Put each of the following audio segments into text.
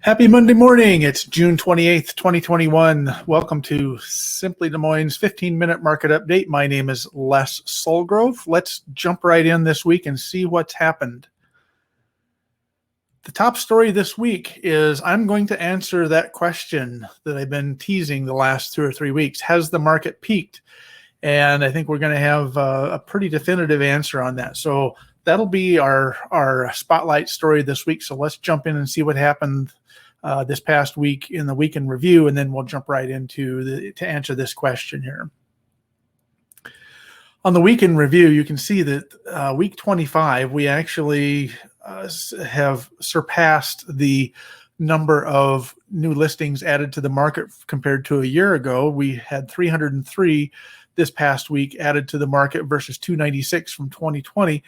Happy Monday morning. It's June 28th, 2021. Welcome to Simply Des Moines 15-minute market update. My name is Les Solgrove. Let's jump right in this week and see what's happened. The top story this week is I'm going to answer that question that I've been teasing the last 2 or 3 weeks. Has the market peaked? And I think we're going to have a pretty definitive answer on that. So that'll be our spotlight story this week. So let's jump in and see what happened this past week in the week in review, and then we'll jump right into to answer this question here. On the week in review, you can see that week 25, we actually have surpassed the number of new listings added to the market compared to a year ago. We had 303 this past week added to the market versus 296 from 2020.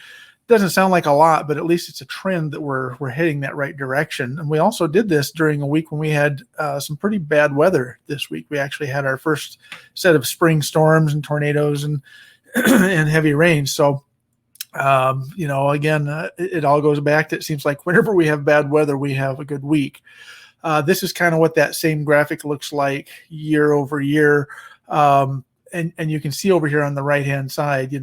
Doesn't sound like a lot, but at least it's a trend that we're heading that right direction. And we also did this during a week when we had some pretty bad weather this week. We actually had our first set of spring storms and tornadoes and and heavy rain. So, again, it all goes back to, it seems like whenever we have bad weather, we have a good week. This is kind of what that same graphic looks like year over year. And you can see over here on the right-hand side,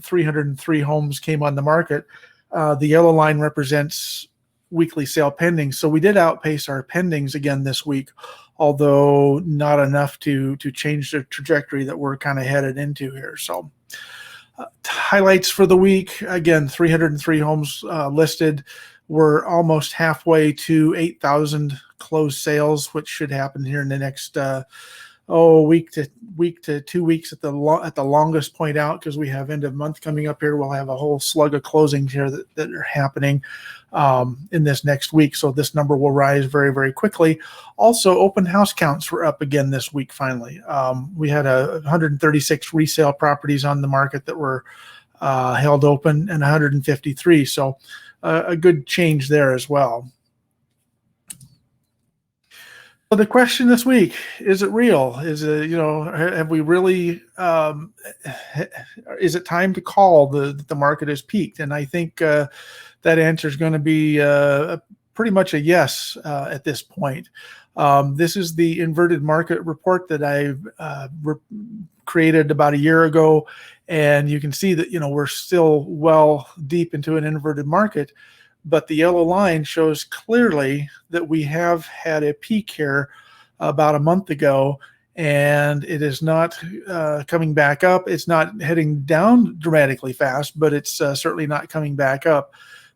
303 homes came on the market. The yellow line represents weekly sale pendings. So we did outpace our pendings again this week, although not enough to change the trajectory that we're kind of headed into here. So highlights for the week, again, 303 homes listed. We're almost halfway to 8,000 closed sales, which should happen here in the next week to 2 weeks at the longest point out, because we have end of month coming up here. We'll have a whole slug of closings here that are happening in this next week. So this number will rise very, very quickly. Also, open house counts were up again this week. Finally, we had 136 resale properties on the market that were held open, and 153. So a good change there as well. So the question this week, is it real? Is it, have we really, is it time to call the market has peaked? And I think that answer is going to be pretty much a yes at this point. This is the inverted market report that I've created about a year ago. And you can see that, we're still well deep into an inverted market. But the yellow line shows clearly that we have had a peak here about a month ago, and it is not coming back up. It's not heading down dramatically fast, but it's certainly not coming back up.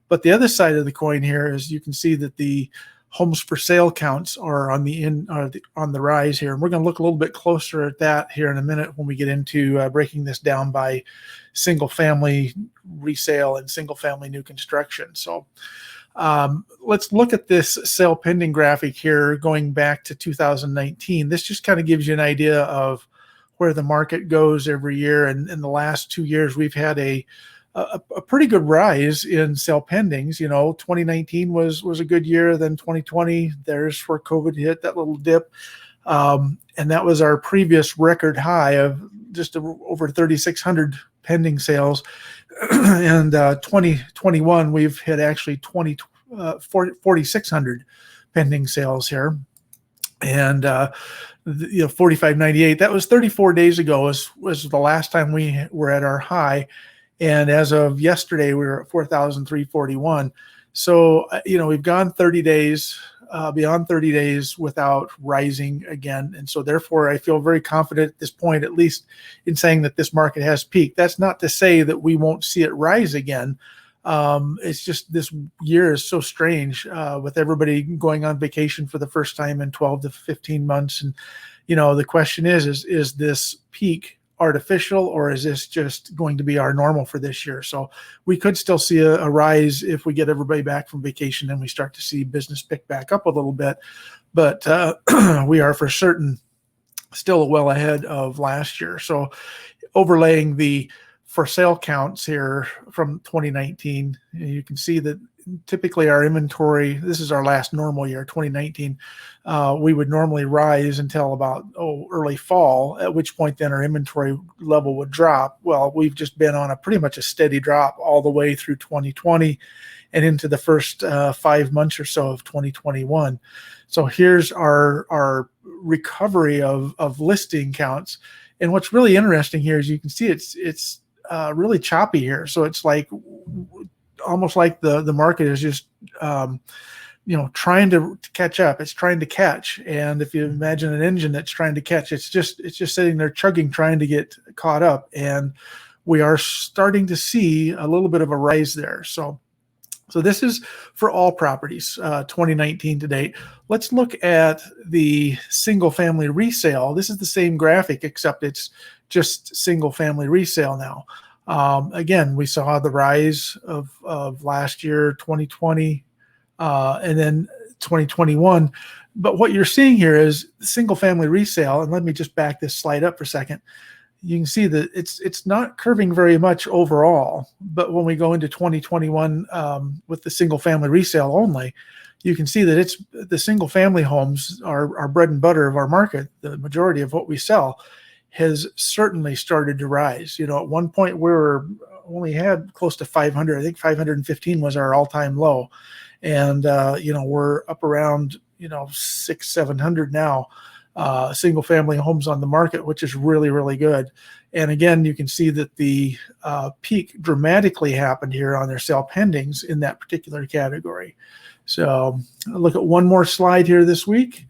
But the other side of the coin here is you can see that the homes for sale counts are on the rise here. And we're going to look a little bit closer at that here in a minute when we get into breaking this down by single family resale and single family new construction. So let's look at this sale pending graphic here going back to 2019. This just kind of gives you an idea of where the market goes every year. And in the last 2 years, we've had a pretty good rise in sale pendings. 2019 was a good year. Then 2020, there's where COVID hit, that little dip. And that was our previous record high of just over 3,600 pending sales. And 2021, we've hit actually 4,600 pending sales here. And 4,598, that was 34 days ago, was the last time we were at our high. And as of yesterday, we were at 4,341. So, we've gone 30 days, beyond 30 days without rising again. And so therefore, I feel very confident at this point, at least in saying that this market has peaked. That's not to say that we won't see it rise again. It's just this year is so strange with everybody going on vacation for the first time in 12 to 15 months. And, the question is this peak artificial, or is this just going to be our normal for this year? So we could still see a rise if we get everybody back from vacation and we start to see business pick back up a little bit. But we are for certain still well ahead of last year. So overlaying the for sale counts here from 2019, you can see that typically our inventory, this is our last normal year, 2019, we would normally rise until about early fall, at which point then our inventory level would drop. Well, we've just been on pretty much a steady drop all the way through 2020. and into the first 5 months or so of 2021. So here's our recovery of listing counts. And what's really interesting here is you can see it's really choppy here. So it's like almost like the market is just trying to catch up. It's trying to catch. And if you imagine an engine that's trying to catch, it's just sitting there chugging, trying to get caught up. And we are starting to see a little bit of a rise there. So this is for all properties, 2019 to date. Let's look at the single family resale. This is the same graphic, except it's just single family resale now. Again, we saw the rise of last year, 2020, and then 2021. But what you're seeing here is single family resale. And let me just back this slide up for a second. You can see that it's not curving very much overall, but when we go into 2021 with the single family resale only, you can see that it's the single family homes are our bread and butter of our market. The majority of what we sell has certainly started to rise. At one point we only had close to 500. I think 515 was our all-time low, and we're up around 600-700 now. Single family homes on the market, which is really, really good. And again, you can see that the peak dramatically happened here on their sale pendings in that particular category. So I'll look at one more slide here this week.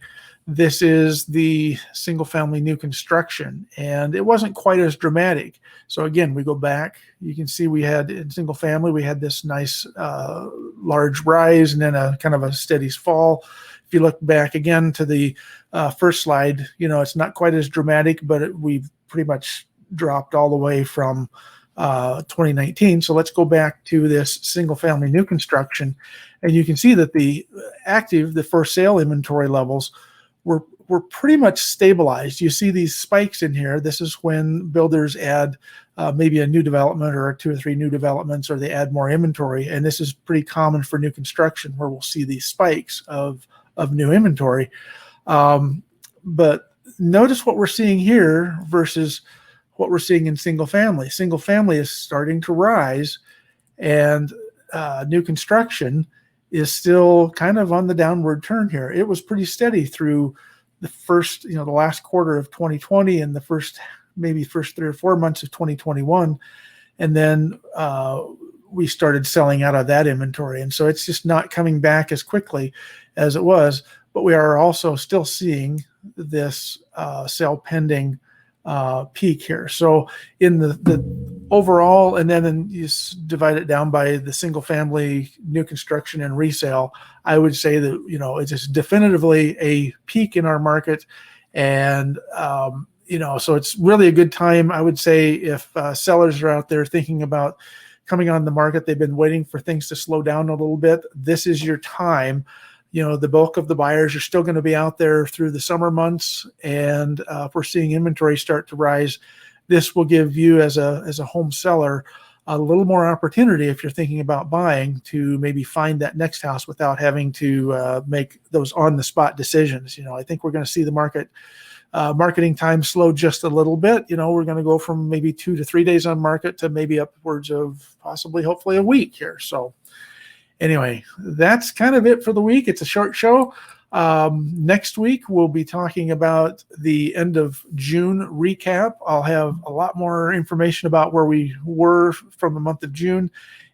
This is the single family new construction, and it wasn't quite as dramatic. So again, we go back, you can see we had in single family, we had this nice large rise and then a kind of a steady fall. If you look back again to the first slide, it's not quite as dramatic, but we've pretty much dropped all the way from 2019. So let's go back to this single family new construction, and you can see that the for sale inventory levels were pretty much stabilized. You see these spikes in here. This is when builders add maybe a new development or 2 or 3 new developments, or they add more inventory. And this is pretty common for new construction, where we'll see these spikes of new inventory. But notice what we're seeing here versus what we're seeing in single family. Single family is starting to rise, and new construction is still kind of on the downward turn here. It was pretty steady through the last quarter of 2020 and the first 3 or 4 months of 2021. And then we started selling out of that inventory. And so it's just not coming back as quickly as it was, but we are also still seeing this sale pending peak here. So in the overall, and then you divide it down by the single family new construction and resale, I would say that it's just definitively a peak in our market. And so it's really a good time, I would say, if sellers are out there thinking about coming on the market. They've been waiting for things to slow down a little bit. This is your time. The bulk of the buyers are still going to be out there through the summer months, and if we're seeing inventory start to rise, this will give you as a home seller a little more opportunity, if you're thinking about buying, to maybe find that next house without having to make those on-the-spot decisions. I think we're going to see the marketing time slow just a little bit. We're going to go from maybe 2 to 3 days on market to maybe upwards of possibly, hopefully, a week here. So anyway, that's kind of it for the week. It's a short show. Next week, we'll be talking about the end of June recap. I'll have a lot more information about where we were from the month of June,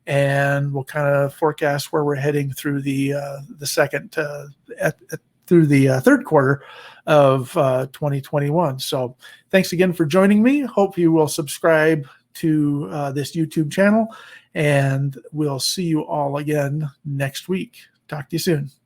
and we'll kind of forecast where we're heading through the third quarter of 2021. So thanks again for joining me. Hope you will subscribe to this YouTube channel, and we'll see you all again next week. Talk to you soon.